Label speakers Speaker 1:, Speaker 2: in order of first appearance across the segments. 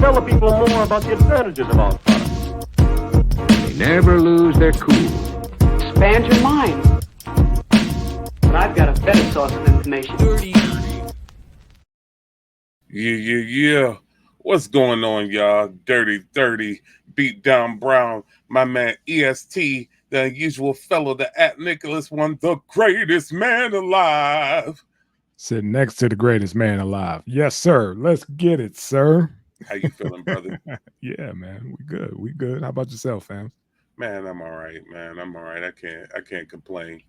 Speaker 1: tell the people more about the advantages of our product.
Speaker 2: They never lose their cool.
Speaker 3: Expand your mind. But I've got a better source of information.
Speaker 4: Yeah. What's going on, y'all? Dirty, Beatdown Brown, my man EST, the unusual fellow, the at Nicholas one, the greatest man alive.
Speaker 5: Sitting next to the greatest man alive. Yes, sir. Let's get it, sir.
Speaker 4: How you feeling, brother?
Speaker 5: Yeah, man. We good. How about yourself, fam?
Speaker 4: Man, I'm all right, man. I'm all right. I can't complain.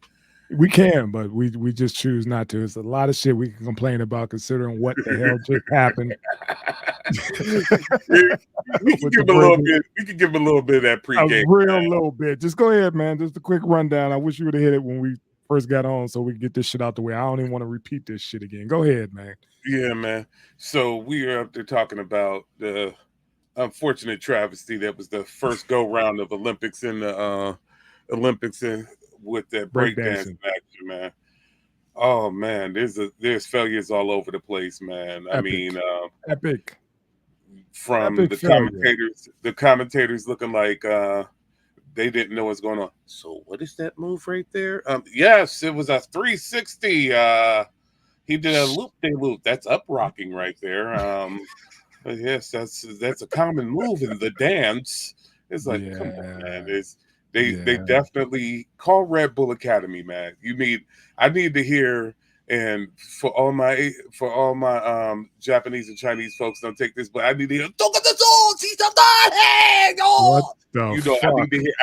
Speaker 5: We can, but we just choose not to. It's a lot of shit we can complain about considering what the hell just happened.
Speaker 4: we can give him a little bit. We can give him a little bit of that pregame.
Speaker 5: A real little bit. Just go ahead, man. Just a quick rundown. I wish you would have hit it when we first got on so we could get this shit out the way. I don't even want to repeat this shit again. Go ahead, man.
Speaker 4: Yeah, man. So we are up there talking about the unfortunate travesty that was the first go round of Olympics in the with that breakdance action, man. Oh man, there's failures all over the place, man.
Speaker 5: Epic.
Speaker 4: I mean,
Speaker 5: epic.
Speaker 4: From
Speaker 5: epic
Speaker 4: the commentators looking like they didn't know what's going on. So what is that move right there? Yes, it was a 360. He did a loop-de-loop. That's up rocking right there. Yes, that's a common move in the dance. It's like, come on, man. They definitely call Red Bull Academy, man. I need to hear, and for all my Japanese and Chinese folks, don't take this, but I need to hear I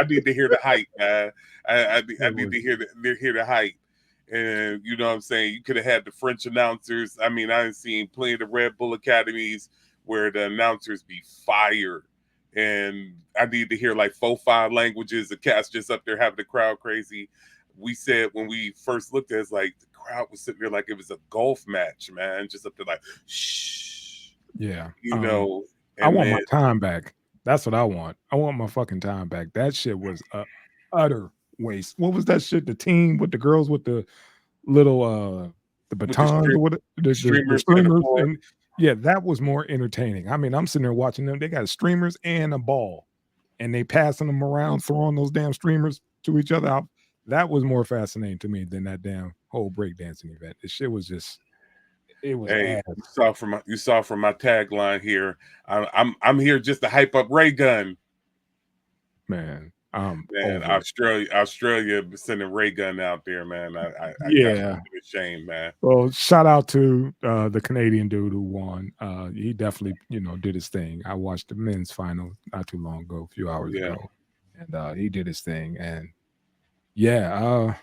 Speaker 4: need to hear the hype, man. I need to hear the hype. And you know what I'm saying? You could have had the French announcers. I mean, I've seen plenty of the Red Bull Academies where the announcers be fired. And I need to hear like 4-5 languages. The cats just up there having the crowd crazy. We said when we first looked at it, it's like the crowd was sitting there like it was a golf match, man. Just up there like, shh.
Speaker 5: Yeah.
Speaker 4: You know.
Speaker 5: I want my time back. That's what I want. I want my fucking time back. That shit was a utter waste. What was that shit? The team with the girls with the little the batons or what? The streamers. And, yeah, that was more entertaining. I mean, I'm sitting there watching them. They got streamers and a ball, and they passing them around, throwing those damn streamers to each other. That was more fascinating to me than that damn whole breakdancing event. The shit was just, it was.
Speaker 4: Hey, you saw from my tagline here. I'm here just to hype up Ray Gun.
Speaker 5: Man,
Speaker 4: Australia sending Ray Gun out there, man. I
Speaker 5: yeah,
Speaker 4: a shame, man.
Speaker 5: Well, shout out to the Canadian dude who won. He definitely, did his thing. I watched the men's final not too long ago, a few hours ago, and he did his thing. And I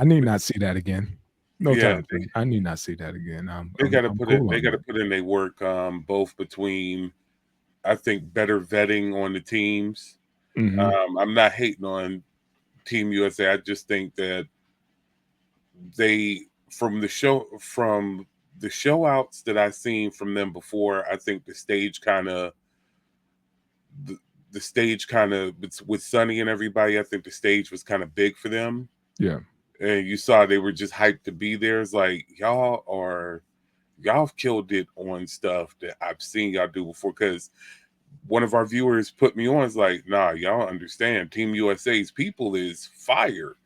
Speaker 5: need not see that again. I need not see that again.
Speaker 4: They got to put in their work, both between, I think, better vetting on the teams. Mm-hmm. I'm not hating on Team USA. I just think that from the show outs that I've seen from them before, I think the stage kind of with Sonny and everybody, I think the stage was kind of big for them.
Speaker 5: Yeah.
Speaker 4: And you saw they were just hyped to be there. It's like y'all killed it on stuff that I've seen y'all do before, because one of our viewers put me on. It's like, nah, y'all don't understand. Team USA's people is fire.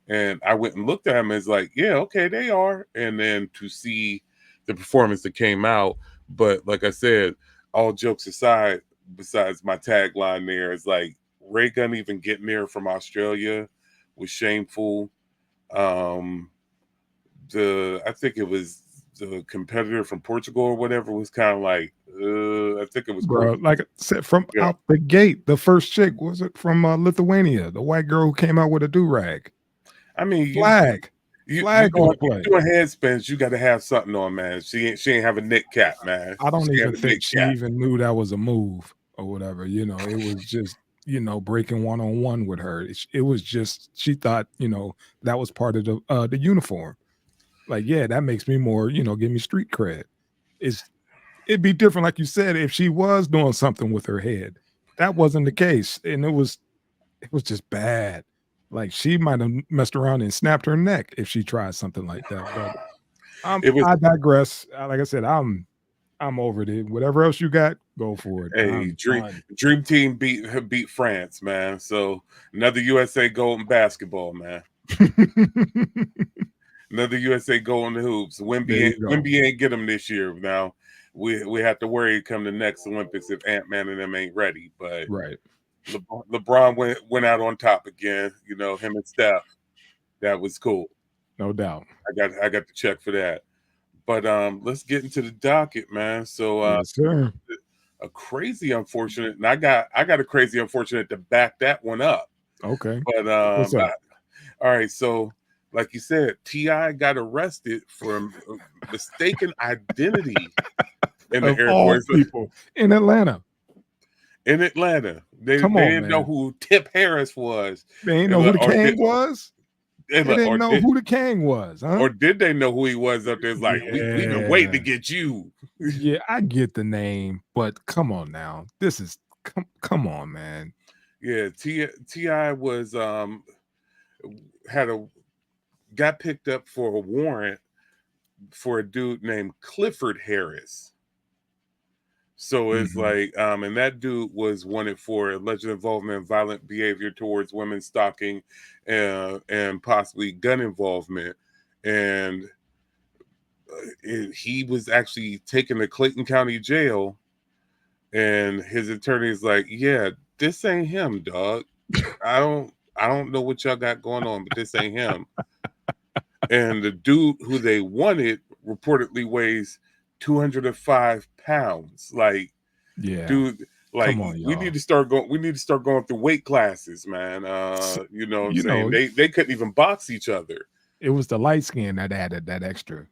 Speaker 4: And I went and looked at them and it's like, yeah, okay, they are. And then to see the performance that came out. But like I said, all jokes aside, besides my tagline there, it's like Ray Gun even getting there from Australia was shameful. I think it was the competitor from Portugal or whatever was kind of like, I think it was
Speaker 5: like I said, from out the gate, the first chick, was it from Lithuania, the white girl who came out with a do-rag?
Speaker 4: I mean,
Speaker 5: flag
Speaker 4: doing head spins, you got to have something on, man. She ain't have a knit cap, man.
Speaker 5: I don't even think she even knew that was a move or whatever. It was just breaking one-on-one with her. It was just, she thought that was part of the uniform. Like, yeah, that makes me more, give me street cred. It'd be different, like you said, if she was doing something with her head. That wasn't the case, and it was just bad. Like, she might have messed around and snapped her neck if she tried something like that. But I digress. Like I said, I'm I'm over it. Whatever else you got, go for it.
Speaker 4: Hey,
Speaker 5: I'm done.
Speaker 4: Dream Team beat France, man. So another USA gold in basketball, man. Another USA gold in the hoops.
Speaker 5: There you go.
Speaker 4: Wimby ain't get them this year. Now we have to worry come the next Olympics if Ant-Man and them ain't ready. But
Speaker 5: Right.
Speaker 4: LeBron went out on top again. You know, him and Steph. That was cool.
Speaker 5: No doubt.
Speaker 4: I got to check for that. But let's get into the docket, man. So
Speaker 5: Yes, sir.
Speaker 4: a crazy unfortunate, and I got a crazy unfortunate to back that one up.
Speaker 5: Okay.
Speaker 4: But
Speaker 5: What's up?
Speaker 4: all right, so like you said, T.I. got arrested for mistaken identity in the
Speaker 5: Of all
Speaker 4: airport
Speaker 5: people in Atlanta.
Speaker 4: in Atlanta. They didn't know
Speaker 5: Man.
Speaker 4: who Tip Harris was.
Speaker 5: They didn't know who the king was. They didn't know who the king was, huh?
Speaker 4: Or did they know who he was up there? It's like, we've been waiting to get you.
Speaker 5: Yeah, I get the name, but come on now. This is come on, man.
Speaker 4: Yeah, T.I. was got picked up for a warrant for a dude named Clifford Harris. So it's like, and that dude was wanted for alleged involvement in violent behavior towards women, stalking, and possibly gun involvement. And he was actually taken to Clayton County Jail. And his attorney is like, "Yeah, this ain't him, dog. I don't know what y'all got going on, but this ain't him." And the dude who they wanted reportedly weighs 205 pounds. Like,
Speaker 5: yeah,
Speaker 4: dude, like
Speaker 5: on,
Speaker 4: we need to start going through weight classes, man. You know what I'm saying? They couldn't even box each other.
Speaker 5: It was the light skin that added that extra,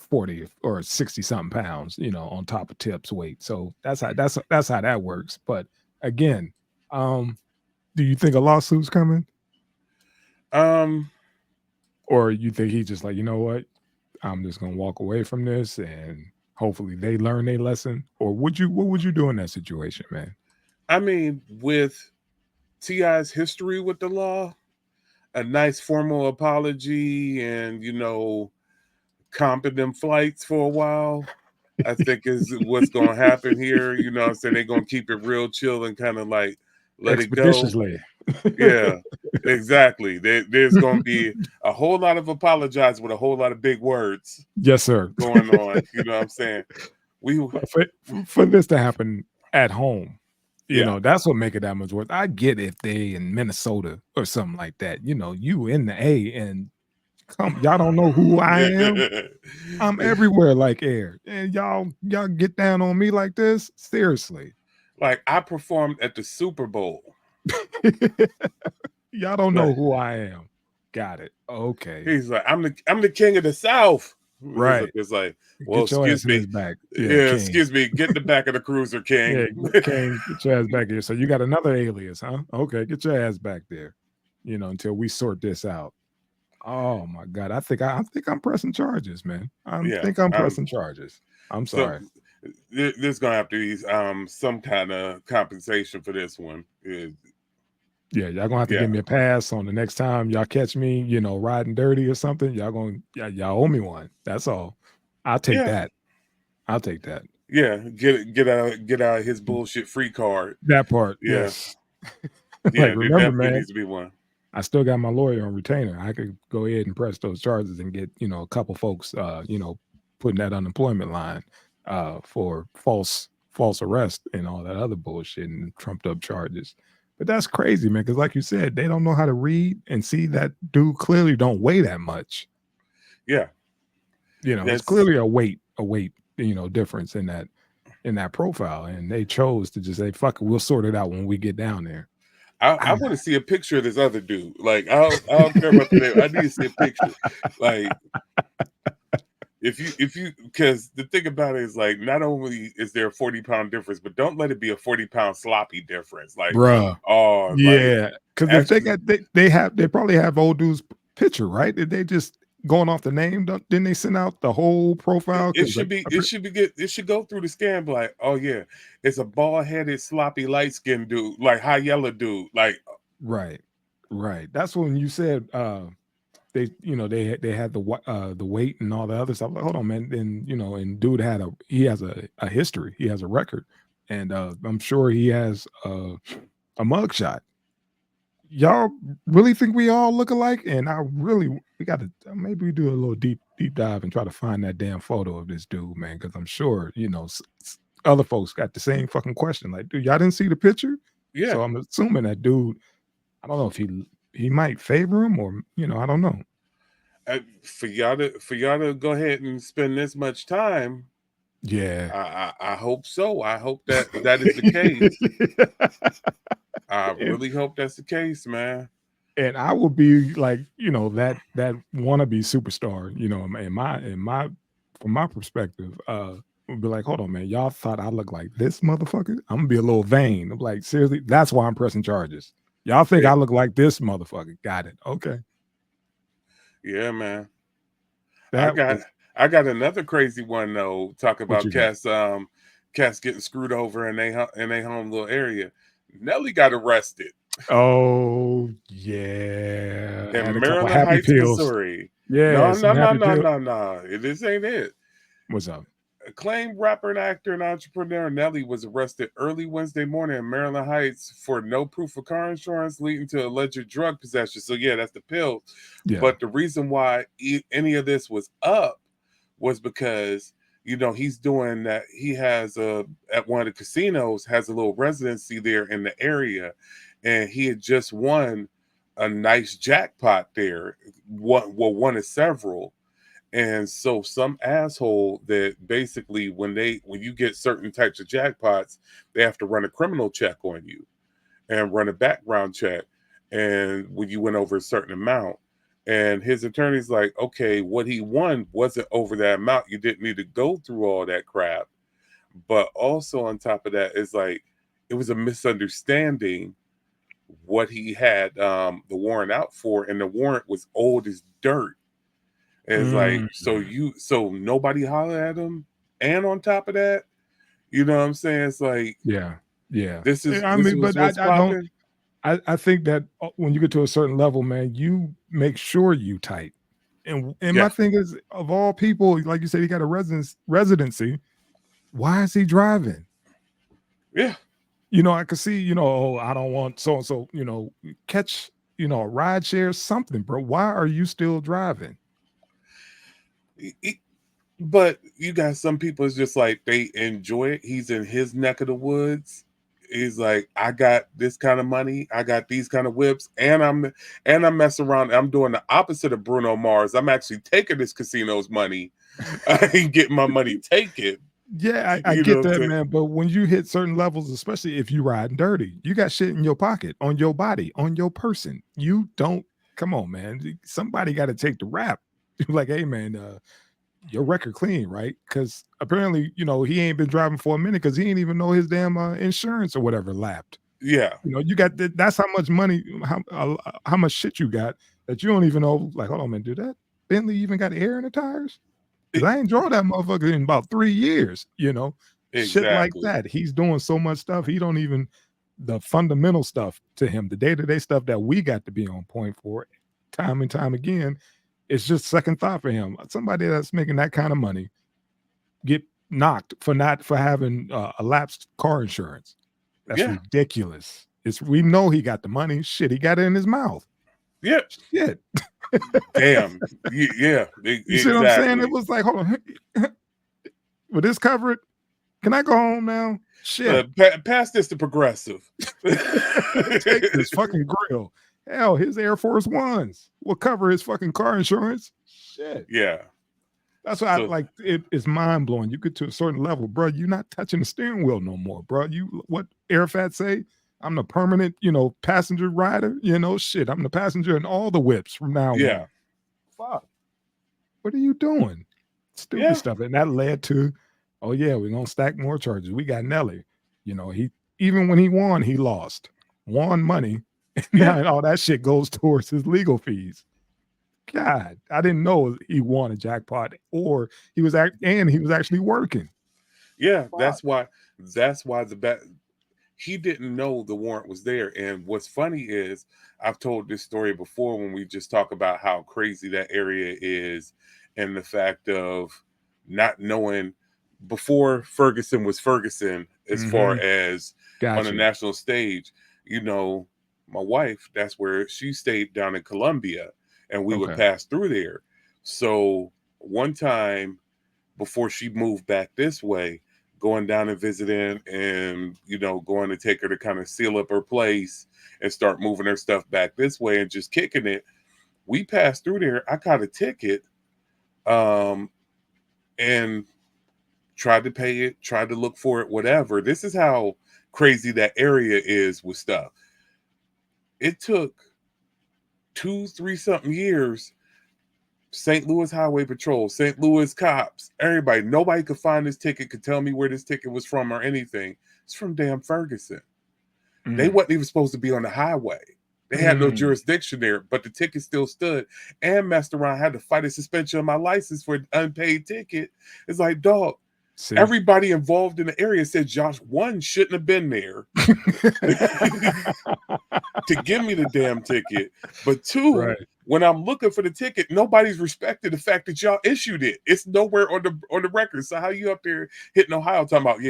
Speaker 5: 40 or 60 something pounds, on top of Tip's weight. So that's how that works. But again, do you think a lawsuit's coming? Or you think he's just like, you know what? I'm just gonna walk away from this and hopefully they learn their lesson? Or what would you do in that situation, man?
Speaker 4: I mean, with T.I.'s history with the law, a nice formal apology and comping them flights for a while, I think is what's gonna happen here. You know what I'm saying? They're gonna keep it real chill and kind of like let it go.
Speaker 5: Expeditiously.
Speaker 4: Yeah, exactly. There's gonna be a whole lot of apologize with a whole lot of big words.
Speaker 5: Yes, sir.
Speaker 4: Going on. You know what I'm saying?
Speaker 5: For this to happen at home,
Speaker 4: Yeah.
Speaker 5: that's what make it that much worse. I get if they in Minnesota or something like that. You in the A and y'all don't know who I am. I'm everywhere like air, and y'all get down on me like this. Seriously,
Speaker 4: like I performed at the Super Bowl.
Speaker 5: Y'all don't know who I am. Got it. Okay.
Speaker 4: He's like, I'm the king of the South.
Speaker 5: Right.
Speaker 4: It's like, well,
Speaker 5: excuse me. Back.
Speaker 4: Yeah, excuse me. Get in the back of the cruiser, King.
Speaker 5: Yeah, King, get your ass back here. So you got another alias, huh? Okay, get your ass back there. Until we sort this out. Oh my God. I think I'm pressing charges, man. I think I'm pressing charges. I'm sorry.
Speaker 4: So, there's gonna have to be some kind of compensation for this one.
Speaker 5: Yeah, y'all gonna have to give me a pass on the next time y'all catch me, riding dirty or something. Y'all owe me one. That's all. I'll take that. I'll take that.
Speaker 4: Yeah, get out his bullshit free card.
Speaker 5: That part.
Speaker 4: Yeah.
Speaker 5: Yes.
Speaker 4: Yeah,
Speaker 5: remember, man,
Speaker 4: needs to be one.
Speaker 5: I still got my lawyer on retainer. I could go ahead and press those charges and get, a couple folks putting that unemployment line for false arrest and all that other bullshit and trumped up charges. But that's crazy, man, because like you said, they don't know how to read and see that dude clearly don't weigh that much.
Speaker 4: Yeah.
Speaker 5: It's clearly a weight, difference in that profile. And they chose to just say, fuck it, we'll sort it out when we get down there.
Speaker 4: I want to see a picture of this other dude. Like, I don't care about the name. I need to see a picture. Like, if you, because the thing about it is, like, not only is there a 40-pound difference, but don't let it be a 40-pound sloppy difference. Like,
Speaker 5: bruh.
Speaker 4: Oh,
Speaker 5: yeah. Because if they probably have old dude's picture, right? Did they just going off the name? Didn't they send out the whole profile?
Speaker 4: It should go through the scan. Like, oh yeah, it's a bald-headed, sloppy, light-skinned dude, like high yellow dude. Like,
Speaker 5: right. That's when you said they had the weight and all the other stuff. Like, hold on, man. And and dude he has a history. He has a record, and I'm sure he has a mugshot. Y'all really think we all look alike? And we got to maybe we do a little deep dive and try to find that damn photo of this dude, man, because I'm sure other folks got the same fucking question. Like, dude, y'all didn't see the picture?
Speaker 4: Yeah.
Speaker 5: So I'm assuming that dude. I don't know if he might favor him or I don't know.
Speaker 4: For y'all to go ahead and spend this much time.
Speaker 5: Yeah,
Speaker 4: I hope so. I hope that is the case. I really hope that's the case, man.
Speaker 5: And I would be like, that wannabe superstar, from my perspective, would be like, hold on, man, y'all thought I look like this motherfucker? I'm gonna be a little vain. I'm like, seriously, that's why I'm pressing charges. Y'all think I look like this motherfucker? Got it. Okay.
Speaker 4: Yeah, man. I got another crazy one though. Talk about cats getting screwed over in they home little area. Nelly got arrested.
Speaker 5: Oh yeah.
Speaker 4: In Maryland Heights, Missouri.
Speaker 5: Yeah.
Speaker 4: No. This ain't it.
Speaker 5: What's up?
Speaker 4: Acclaimed rapper and actor and entrepreneur Nelly was arrested early Wednesday morning in Maryland Heights for no proof of car insurance, leading to alleged drug possession. So yeah, that's the pill. Yeah. But the reason why any of this was up was because he's doing that. He has at one of the casinos has a little residency there in the area, and he had just won a nice jackpot there. One of several. And so some asshole that basically when you get certain types of jackpots, they have to run a criminal check on you and run a background check. And when you went over a certain amount, and his attorney's like, okay, what he won wasn't over that amount. You didn't need to go through all that crap. But also on top of that, it's like it was a misunderstanding what he had the warrant out for, and the warrant was old as dirt. And it's like, so nobody hollered at him. And on top of that, you know what I'm saying? It's like,
Speaker 5: yeah.
Speaker 4: This is what's popping.
Speaker 5: I think that when you get to a certain level, man, you make sure you tight. And my thing is, of all people, like you said, he got a residency. Why is he driving?
Speaker 4: Yeah.
Speaker 5: I could see, I don't want so and so, catch, a ride share, something, bro. Why are you still driving?
Speaker 4: But you got some people, it's just like they enjoy it. He's in his neck of the woods. He's like, I got this kind of money, I got these kind of whips, and I'm messing around. I'm doing the opposite of Bruno Mars. I'm actually taking this casino's money. I ain't getting my money taken.
Speaker 5: Yeah, I get that, man. But when you hit certain levels, especially if you riding dirty, you got shit in your pocket, on your body, on your person. You don't. Come on, man. Somebody got to take the rap. Like, hey, man, your record clean, right? Because apparently, he ain't been driving for a minute because he ain't even know his damn insurance or whatever lapped.
Speaker 4: Yeah,
Speaker 5: you got that's how much money, how much shit you got that you don't even know. Like, hold on, man, do that Bentley even got air in the tires? Because I ain't drove that motherfucker in about 3 years.
Speaker 4: Exactly.
Speaker 5: Shit like that. He's doing so much stuff. He don't even the fundamental stuff to him, the day-to-day stuff that we got to be on point for, time and time again. It's just second thought for him. Somebody that's making that kind of money get knocked for having a lapsed car insurance. That's ridiculous. We know he got the money. Shit, he got it in his mouth.
Speaker 4: Yeah.
Speaker 5: Shit.
Speaker 4: Damn. Yeah.
Speaker 5: You see what I'm saying? It was like, hold on. Will this cover it? Can I go home now? Shit.
Speaker 4: Pass this to Progressive.
Speaker 5: Take this fucking grill. Hell, his Air Force Ones will cover his fucking car insurance. Shit.
Speaker 4: Yeah.
Speaker 5: That's why I like it's mind blowing. You get to a certain level, bro. You're not touching the steering wheel no more, bro. What Arafat say? I'm the permanent, passenger rider. Shit. I'm the passenger in all the whips from now on. Fuck. What are you doing? Stupid stuff. And that led to, oh yeah, we're gonna stack more charges. We got Nelly. He even when he won, he lost. Won money. Now all that shit goes towards his legal fees. God, I didn't know he won a jackpot, or he was actually working.
Speaker 4: Yeah, fuck. That's why he didn't know the warrant was there. And what's funny is I've told this story before when we just talk about how crazy that area is and the fact of not knowing before Ferguson was Ferguson as far as on the national stage. You know, my wife, that's where she stayed down in Columbia, and we would pass through there. So one time before she moved back this way, going down and visiting and, you know, going to take her to kind of seal up her place and start moving her stuff back this way and just kicking it. We passed through there. I got a ticket and tried to pay it, tried to look for it, whatever. This is how crazy that area is with stuff. It took 2-3 something years. St. Louis Highway Patrol, St. Louis cops, everybody, nobody could find this ticket, could tell me where this ticket was from or anything. It's from damn Ferguson. They wasn't even supposed to be on the highway. They had no jurisdiction there, but the ticket still stood and messed around. I had to fight a suspension of my license for an unpaid ticket. It's like, dog, everybody involved in the area said Josh, one, shouldn't have been there to give me the damn ticket, but two, when I'm looking for the ticket, nobody's respected the fact that y'all issued it. It's nowhere on the record. So how you up there hitting Ohio talking about,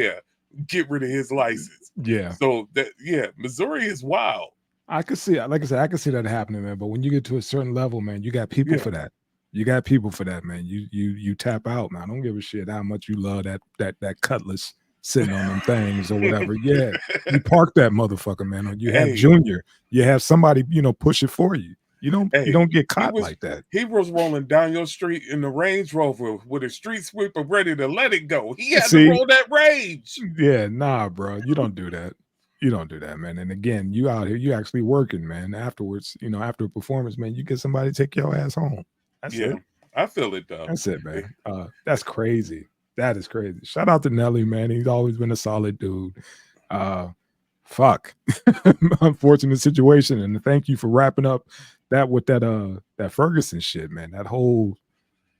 Speaker 4: get rid of his license? Yeah. So that Missouri is wild.
Speaker 5: I could see, like I said, I could see that happening, man. But when you get to a certain level, man, you got people for that. You got people for that, man. You tap out, man. I don't give a shit how much you love that cutlass sitting on them things or whatever. Yeah, you park that motherfucker, man. Or you have Junior. You have somebody, push it for you. You don't get caught like that.
Speaker 4: He was rolling down your street in the Range Rover with a street sweeper ready to let it go. He had to roll that rage.
Speaker 5: Yeah, nah, bro. You don't do that. You don't do that, man. And again, you out here, you actually working, man. Afterwards, after a performance, man, you get somebody to take your ass home. That's it.
Speaker 4: I feel it, though.
Speaker 5: That's it, man. That's crazy. That is crazy. Shout out to Nelly, man. He's always been a solid dude. Fuck. Unfortunate situation. And thank you for wrapping up that with that Ferguson shit, man. That whole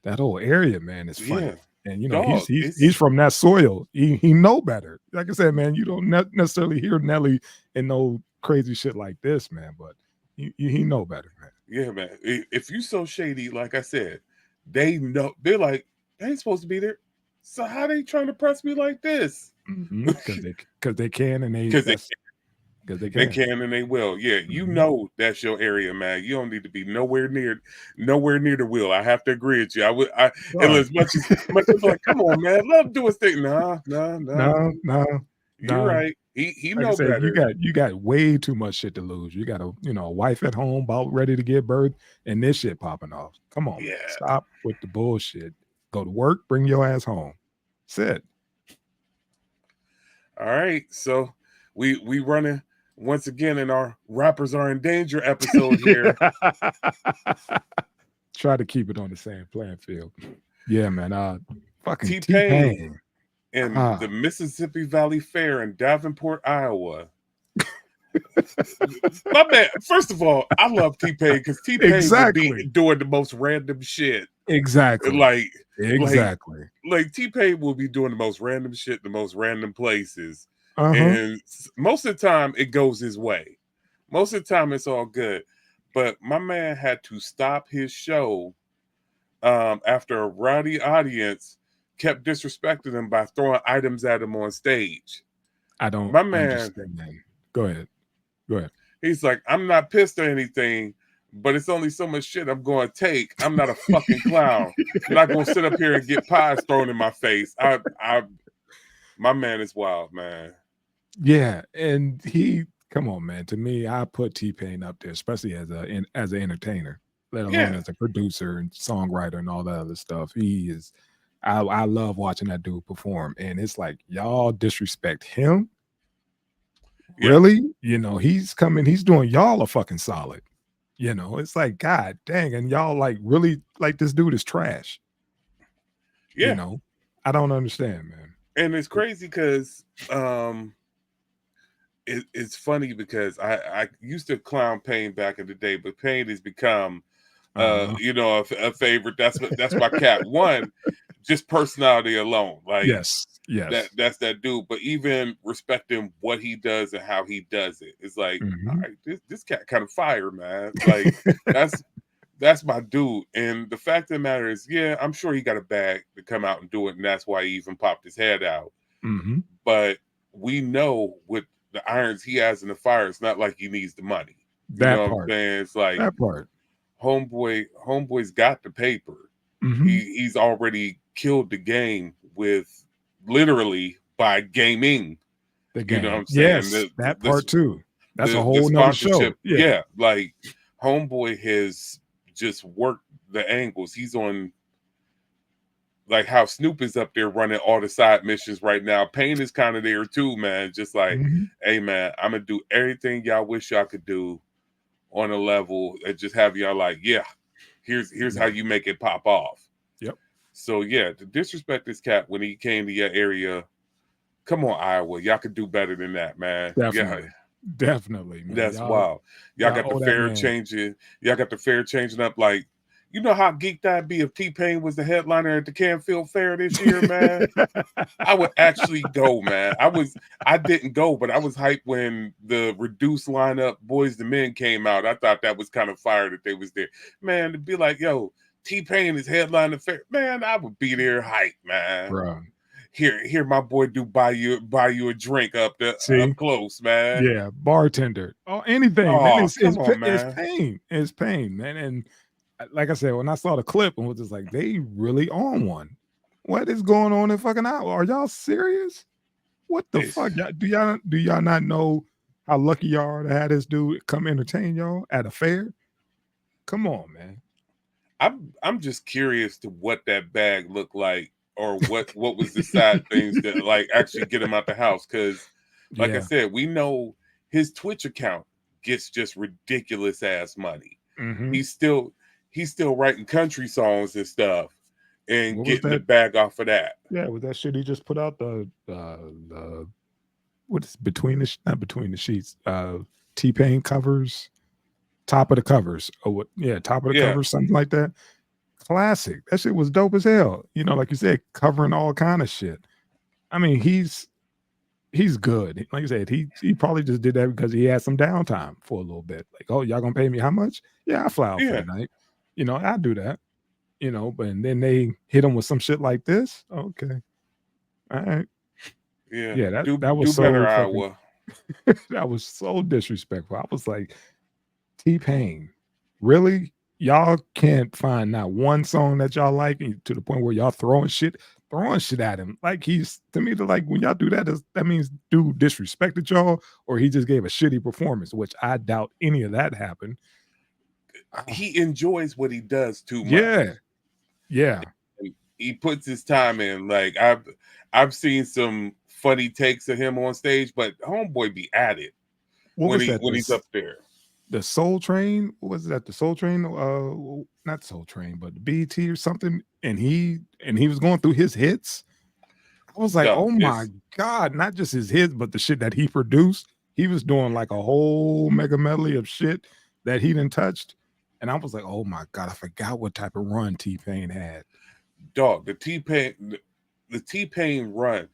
Speaker 5: area, man, is funny. And dog, he's from that soil. He know better. Like I said, man, you don't necessarily hear Nelly in no crazy shit like this, man, but he know better, man.
Speaker 4: Yeah, man. If you so shady, like I said, they know. They're like, they ain't supposed to be there. So how they trying to press me like this?
Speaker 5: Because they can and they
Speaker 4: they can and they will. Yeah, you know that's your area, man. You don't need to be nowhere near the wheel. I have to agree with you. And as much as like, come on, man, let him do his thing. No. You're right. He
Speaker 5: like
Speaker 4: knows better.
Speaker 5: You got way too much shit to lose. You got a wife at home about ready to give birth, and this shit popping off. Come on, man. Stop with the bullshit. Go to work, bring your ass home. That's it.
Speaker 4: All right, so we running once again in our Rappers Are in Danger episode here.
Speaker 5: Try to keep it on the same playing field. Yeah, man. Fucking
Speaker 4: T-Pain in the Mississippi Valley Fair in Davenport, Iowa. My man, first of all, I love T-Pain because T-Pain would be doing the most random shit.
Speaker 5: Exactly.
Speaker 4: Like T-Pain will be doing the most random shit, the most random places. And most of the time it goes his way. Most of the time it's all good. But my man had to stop his show after a rowdy audience kept disrespecting him by throwing items at him on stage. My man,
Speaker 5: Go ahead.
Speaker 4: He's like, I'm not pissed or anything, but it's only so much shit I'm going to take. I'm not a fucking clown. I'm not going to sit up here and get pies thrown in my face. My man is wild, man.
Speaker 5: Yeah, and come on, man. To me, I put T-Pain up there, especially as an entertainer, let alone as a producer and songwriter and all that other stuff. He is. I love watching that dude perform, and it's like y'all disrespect him. Yeah. Really? He's doing y'all a fucking solid. It's like, God dang, and y'all like really like this dude is trash. Yeah. I don't understand, man.
Speaker 4: And it's crazy because it's funny because I used to clown Pain back in the day, but Pain has become a favorite. That's my cat. One, just personality alone. Like
Speaker 5: Yes.
Speaker 4: that's that dude. But even respecting what he does and how he does it, it's like, all
Speaker 5: Mhm.
Speaker 4: right, this cat kind of fire, man. Like that's my dude. And the fact of the matter is, yeah, I'm sure he got a bag to come out and do it, and that's why he even popped his head out.
Speaker 5: Mhm.
Speaker 4: But we know with the irons he has in the fire, it's not like he needs the money. You know
Speaker 5: That
Speaker 4: what I'm
Speaker 5: part.
Speaker 4: saying? It's like
Speaker 5: That part.
Speaker 4: homeboy's got the paper.
Speaker 5: Mhm.
Speaker 4: He's already killed the game with literally by gaming.
Speaker 5: The
Speaker 4: You know what
Speaker 5: game.
Speaker 4: I'm saying?
Speaker 5: Yes, that part too. That's a
Speaker 4: The
Speaker 5: whole nother show.
Speaker 4: sponsorship, yeah, like homeboy has just worked the angles. He's on like how Snoop is up there running all the side missions right now. Payne is kind of there too, man. Just like,
Speaker 5: Mhm.
Speaker 4: hey man, I'm gonna do everything y'all wish y'all could do on a level and just have y'all like, yeah, here's how
Speaker 5: Yeah.
Speaker 4: you make it pop off.
Speaker 5: Yep.
Speaker 4: So yeah, to disrespect this cat when he came to your area, come on, Iowa, y'all could do better than that, man. Yeah,
Speaker 5: Definitely. Definitely, man.
Speaker 4: that's wild. Y'all got the
Speaker 5: Owe that
Speaker 4: fair
Speaker 5: man.
Speaker 4: changing. Y'all got the fair changing up. Like, you know how geeked I'd be if T-Pain was the headliner at the Canfield Fair this year, man. I would actually go, man. I didn't go, but I was hyped when the reduced lineup Boys the Men came out. I thought that was kind of fire that they was there. Man, to be like, yo, T-Pain is headlining fair. Man, I would be there hyped, man.
Speaker 5: Bro.
Speaker 4: Here, my boy do buy you a drink up
Speaker 5: See?
Speaker 4: close, man.
Speaker 5: Yeah, bartender. Oh, anything, man.
Speaker 4: Oh, come on,
Speaker 5: It's
Speaker 4: man.
Speaker 5: pain. It's pain, man. And like I said, when I saw the clip and was just like, they really on one. What is going on in fucking Iowa? Are y'all serious? What the
Speaker 4: It's,
Speaker 5: fuck? Do y'all not know how lucky y'all are to have this dude come entertain y'all at a fair? Come on, man.
Speaker 4: I'm just curious to what that bag looked like or what was the side things that like actually get him out the house. Cause like I
Speaker 5: Yeah.
Speaker 4: said, we know his Twitch account gets just ridiculous ass money.
Speaker 5: Hmm.
Speaker 4: He's still writing country songs and stuff and
Speaker 5: What was
Speaker 4: getting the
Speaker 5: that?
Speaker 4: bag off of that.
Speaker 5: Yeah, with that shit he just put out the what is between the not between the sheets, T-Pain covers, top of the covers, or what? Yeah, top of the
Speaker 4: Yeah.
Speaker 5: covers, something like that. Classic. That shit was dope as hell. You know, like you said, covering all kind of shit. I mean, he's good. Like you said, he probably just did that because he had some downtime for a little bit. Like, oh, y'all gonna pay me how much? Yeah, I fly out for the
Speaker 4: Yeah.
Speaker 5: night. You know, I do that. You know, but and then they hit him with some shit like this. Okay, all right.
Speaker 4: Yeah.
Speaker 5: Yeah, that was
Speaker 4: Do better,
Speaker 5: so fucking
Speaker 4: Iowa.
Speaker 5: that was so disrespectful. I was like, T-Pain, really? Y'all can't find not one song that y'all like to the point where y'all throwing shit at him. Like he's to me, like when y'all do that, that means dude disrespected y'all or he just gave a shitty performance, which I doubt any of that happened.
Speaker 4: He enjoys what he does too much.
Speaker 5: Yeah, yeah.
Speaker 4: He puts his time in. Like I've seen some funny takes of him on stage, but homeboy be at it
Speaker 5: What was that?
Speaker 4: when he's up there.
Speaker 5: The Soul Train? What was that? The Soul Train? Not Soul Train, but the BT or something. And he was going through his hits. I was like,
Speaker 4: Dog,
Speaker 5: oh my God, not just his hits, but the shit that he produced. He was doing like a whole mega medley of shit that he didn't touched. And I was like, oh my God, I forgot what type of run T-Pain had.
Speaker 4: dog, the T-Pain run.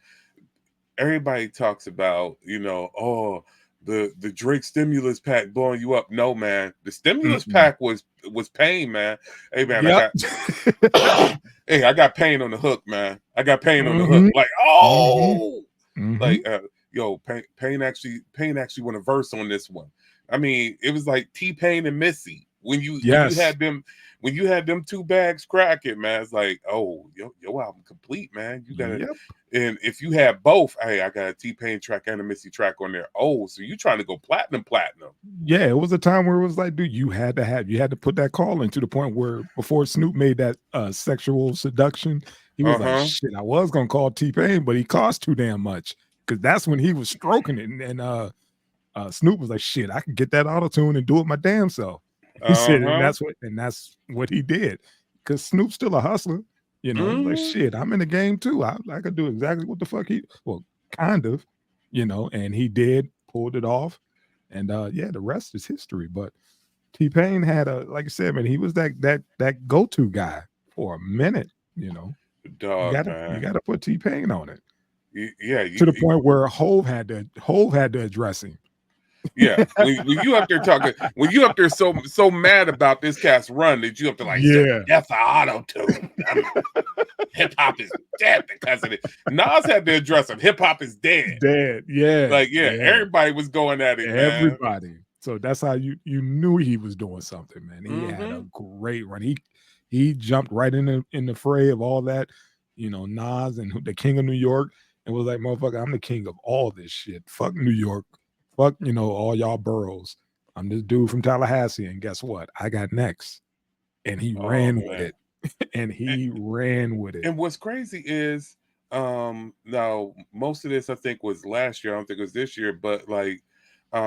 Speaker 4: Everybody talks about, oh, the Drake stimulus pack blowing you up. No, man. The stimulus
Speaker 5: Mm-mm.
Speaker 4: pack was Pain, man. Hey man,
Speaker 5: Yep.
Speaker 4: I got Pain on the hook, man. I got Pain on the hook.
Speaker 5: Mhm.
Speaker 4: Like, oh,
Speaker 5: Mhm.
Speaker 4: like yo, Pain actually went a verse on this one. I mean, it was like T-Pain and Missy. When you
Speaker 5: Yes.
Speaker 4: when you had them two bags cracking, man, it's like, oh, your album complete, man. You gotta,
Speaker 5: Yep.
Speaker 4: and if you had both, hey, I got a T-Pain track and a Missy track on there. Oh, so you trying to go platinum?
Speaker 5: Yeah, it was a time where it was like, dude, you had to put that call in to the point where before Snoop made that sexual seduction, he was like, shit, I was gonna call T-Pain, but he cost too damn much. Because that's when he was stroking it. And Snoop was like, shit, I can get that auto-tune and do it my damn self. He said, and that's what he did. Because Snoop's still a hustler. You know, he's like, shit, I'm in the game too. I could do exactly what the fuck kind of, and he did, pulled it off. And yeah, the rest is history. But T-Pain had like I said, man, he was that go-to guy for a minute,
Speaker 4: Dog,
Speaker 5: you
Speaker 4: man.
Speaker 5: gotta put T-Pain on it.
Speaker 4: Yeah,
Speaker 5: To the point where Hove had to address him.
Speaker 4: yeah. When you up there talking, when you up there so mad about this cat's run that you up to like say
Speaker 5: Yeah.
Speaker 4: death of auto tune. Hip hop is dead because of it. Nas had to address him. Hip hop is dead.
Speaker 5: Dead. Yeah.
Speaker 4: Like, yeah, everybody was going at it, man.
Speaker 5: Everybody. So that's how you knew he was doing something, man. He had a great run. He jumped right in the fray of all that, Nas and the king of New York, and was like, motherfucker, I'm the king of all this shit. Fuck New York. Fuck, all y'all boroughs. I'm this dude from Tallahassee, and guess what? I got next. And he ran with it. And he ran with it.
Speaker 4: And what's crazy is now most of this I think was last year. I don't think it was this year, but like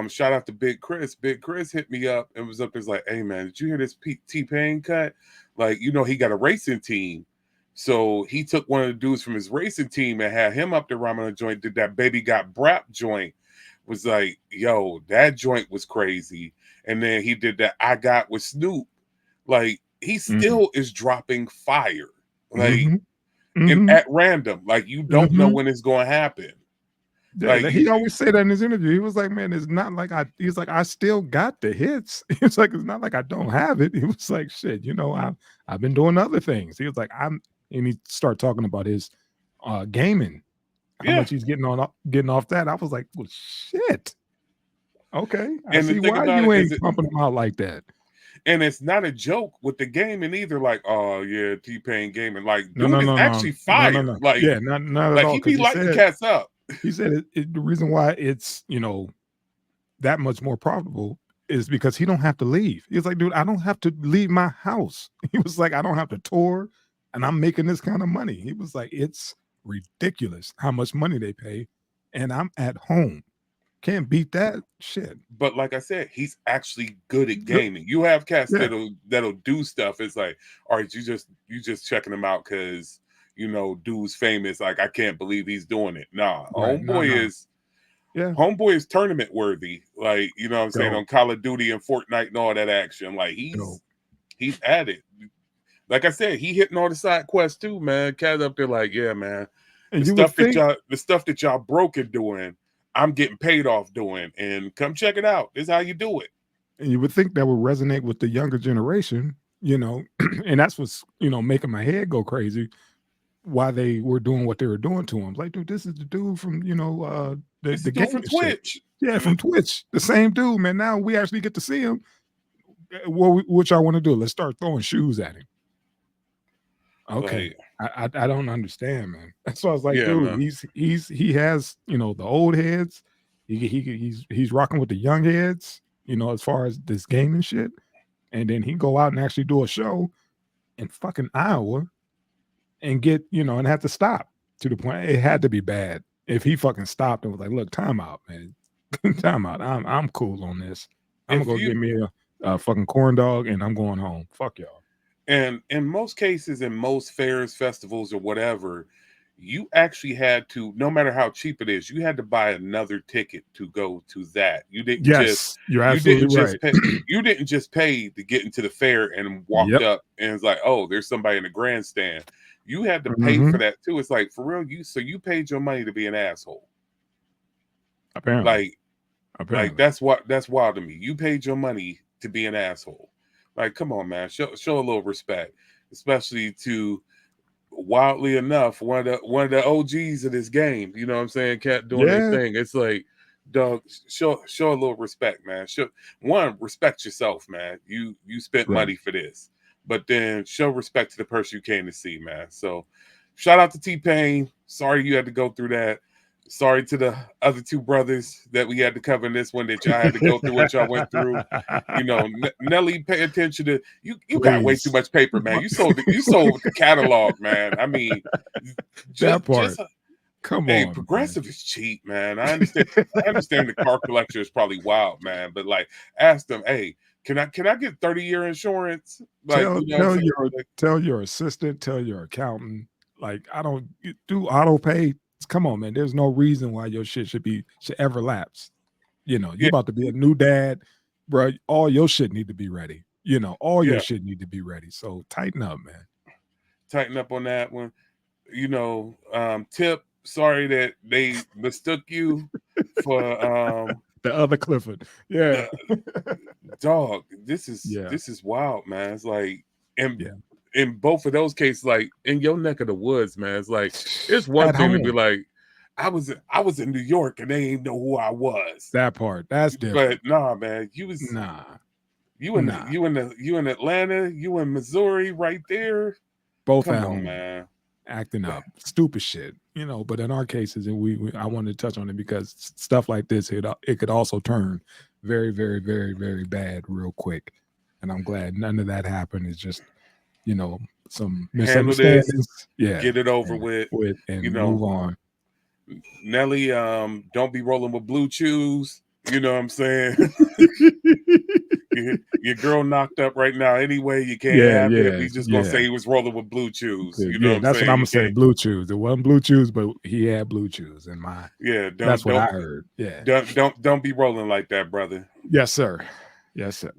Speaker 4: shout out to Big Chris. Big Chris hit me up and was up there like, hey man, did you hear this T-Pain cut? Like, he got a racing team. So he took one of the dudes from his racing team and had him up there rhyming a joint, did that Baby Got Brap joint. Was like, yo, that joint was crazy. And then he did that I Got with Snoop. Like, he still is dropping fire. Like, and at random. Like, you don't know when it's going to happen.
Speaker 5: Yeah, like, he always said that in his interview. He was like, man, it's not like he's like, I still got the hits. It's like, it's not like I don't have it. He was like, shit, I've been doing other things. He was like, and he started talking about his gaming. How much he's getting off that. I was like, well, shit. Okay. I see why you ain't pumping them out like that.
Speaker 4: And it's not a joke with the gaming either. Like, oh yeah, T-Pain gaming. Like, dude is actually fire. Like,
Speaker 5: yeah, not at
Speaker 4: like
Speaker 5: all.
Speaker 4: He be lighting cats up.
Speaker 5: He said the reason why it's that much more profitable is because he don't have to leave. He's like, dude, I don't have to leave my house. He was like, I don't have to tour, and I'm making this kind of money. He was like, it's ridiculous how much money they pay, and I'm at home. Can't beat that shit.
Speaker 4: But like I said, he's actually good at gaming. You have cats that'll do stuff. It's like, all right, you just checking him out because dude's famous. Like, I can't believe he's doing it. Nah,
Speaker 5: right.
Speaker 4: Homeboy is tournament worthy. Like, you know what I'm saying, on Call of Duty and Fortnite and all that action. Like, he's at it. Like I said, he hitting all the side quests too, man. Cat up there like, yeah, man. The stuff that y'all broke it doing, I'm getting paid off doing, and come check it out. This is how you do it.
Speaker 5: And you would think that would resonate with the younger generation, and that's what's making my head go crazy. Why they were doing what they were doing to him? Like, dude, this is the dude from the game
Speaker 4: from Twitch.
Speaker 5: Yeah, from Twitch, the same dude, man. Now we actually get to see him. What y'all want to do? Let's start throwing shoes at him. Okay, like, I don't understand, man. That's why I was like, dude, man. he has the old heads. He's rocking with the young heads. As far as this gaming shit, and then he go out and actually do a show in fucking Iowa, and get and have to stop to the point it had to be bad if he fucking stopped and was like, look, time out, man, time out. I'm cool on this. I'm gonna go get me a fucking corn dog and I'm going home. Fuck y'all.
Speaker 4: And in most cases, in most fairs, festivals, or whatever, you actually had to, no matter how cheap it is, you had to buy another ticket to go to that. You didn't
Speaker 5: you're absolutely right.
Speaker 4: You didn't just pay to get into the fair and walked up and it's like, oh, there's somebody in the grandstand. You had to pay for that too. It's like, for real, you paid your money to be an asshole.
Speaker 5: Apparently.
Speaker 4: Like that's wild to me. You paid your money to be an asshole. Like, come on, man, show a little respect, especially to, wildly enough, one of the OGs of this game. You know what I'm saying? Cat doing their thing. It's like, dog, show a little respect, man. Respect yourself, man. You spent money for this, but then show respect to the person you came to see, man. So, shout out to T-Pain. Sorry you had to go through that. Sorry to the other two brothers that we had to cover in this one that y'all had to go through what y'all went through. Nelly, pay attention to you. You got way too much paper, man. You sold the catalog, man. I mean,
Speaker 5: come on.
Speaker 4: Progressive is cheap, man. I understand the car collector is probably wild, man. But like, ask them, hey, can I get 30-year insurance? Like,
Speaker 5: tell your assistant, tell your accountant. Like, I don't do auto pay. Come on, man. There's no reason why your shit should ever lapse. You're about to be a new dad, bro. All your shit need to be ready. All your shit need to be ready. So tighten up, man.
Speaker 4: Tighten up on that one. Tip, sorry that they mistook you for
Speaker 5: The other Clifford. Yeah.
Speaker 4: the dog. This
Speaker 5: Yeah.
Speaker 4: is wild, man. It's like in
Speaker 5: Yeah.
Speaker 4: in both of those cases, like in your neck of the woods, man. It's like it's one
Speaker 5: At
Speaker 4: thing to be
Speaker 5: home.
Speaker 4: like, I was in New York and they ain't know who I was.
Speaker 5: That part. That's
Speaker 4: But
Speaker 5: different.
Speaker 4: nah, man,
Speaker 5: Nah.
Speaker 4: you in
Speaker 5: Nah.
Speaker 4: you in Atlanta, you in Missouri, right there.
Speaker 5: Both
Speaker 4: Come
Speaker 5: at
Speaker 4: on,
Speaker 5: home.
Speaker 4: man.
Speaker 5: Acting up, stupid shit, but in our cases, and I wanted to touch on it because stuff like this, it could also turn very, very, very, very bad real quick. And I'm glad none of that happened. It's just, some
Speaker 4: Handle this,
Speaker 5: misunderstandings. Yeah.
Speaker 4: get it over
Speaker 5: And
Speaker 4: with.
Speaker 5: and
Speaker 4: You
Speaker 5: move
Speaker 4: know,
Speaker 5: on.
Speaker 4: Nelly, don't be rolling with blue chews. You know what I'm saying? Your girl knocked up right now. Anyway, you can't
Speaker 5: Yeah,
Speaker 4: have it.
Speaker 5: yeah,
Speaker 4: We just gonna
Speaker 5: yeah.
Speaker 4: say he was rolling with blue chews. You know what
Speaker 5: Yeah,
Speaker 4: I'm
Speaker 5: that's what
Speaker 4: saying?
Speaker 5: I'm
Speaker 4: You
Speaker 5: gonna say.
Speaker 4: can't.
Speaker 5: Blue chews. It wasn't blue chews, but he had blue chews. And
Speaker 4: Yeah,
Speaker 5: that's what I heard. Yeah.
Speaker 4: don't be rolling like that, brother.
Speaker 5: Yes, sir. Yes, sir.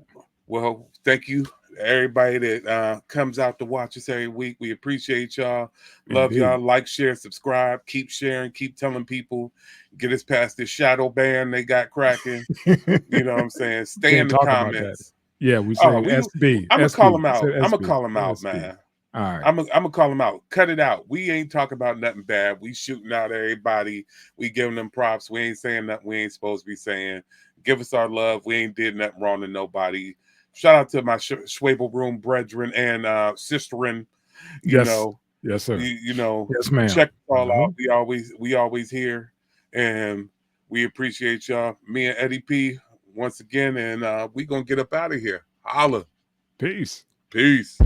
Speaker 4: Well, thank you, everybody that comes out to watch us every week. We appreciate y'all. Love y'all.
Speaker 5: Indeed.
Speaker 4: Like, share, subscribe. Keep sharing. Keep telling people. Get us past this shadow ban they got cracking. You know what I'm saying? Stay in
Speaker 5: Can't
Speaker 4: the
Speaker 5: talk about that.
Speaker 4: comments.
Speaker 5: Yeah, we
Speaker 4: Oh,
Speaker 5: said SB,
Speaker 4: I'm gonna call
Speaker 5: SB.
Speaker 4: him
Speaker 5: We
Speaker 4: out.
Speaker 5: said
Speaker 4: I'm gonna
Speaker 5: SB,
Speaker 4: call him out,
Speaker 5: SB.
Speaker 4: man.
Speaker 5: All right.
Speaker 4: I'm gonna call him out. Cut it out. We ain't talking about nothing bad. We shooting out everybody. We giving them props. We ain't saying nothing we ain't supposed to be saying. Give us our love. We ain't did nothing wrong to nobody. Shout out to my Schwabel Room brethren and sisterin. You
Speaker 5: Yes.
Speaker 4: know,
Speaker 5: Yes, sir. Yes, ma'am.
Speaker 4: check it all
Speaker 5: Uh-huh.
Speaker 4: out. We always here, and we appreciate y'all. Me and Eddie P once again, and we gonna get up out of here. Holla.
Speaker 5: Peace.
Speaker 4: Peace.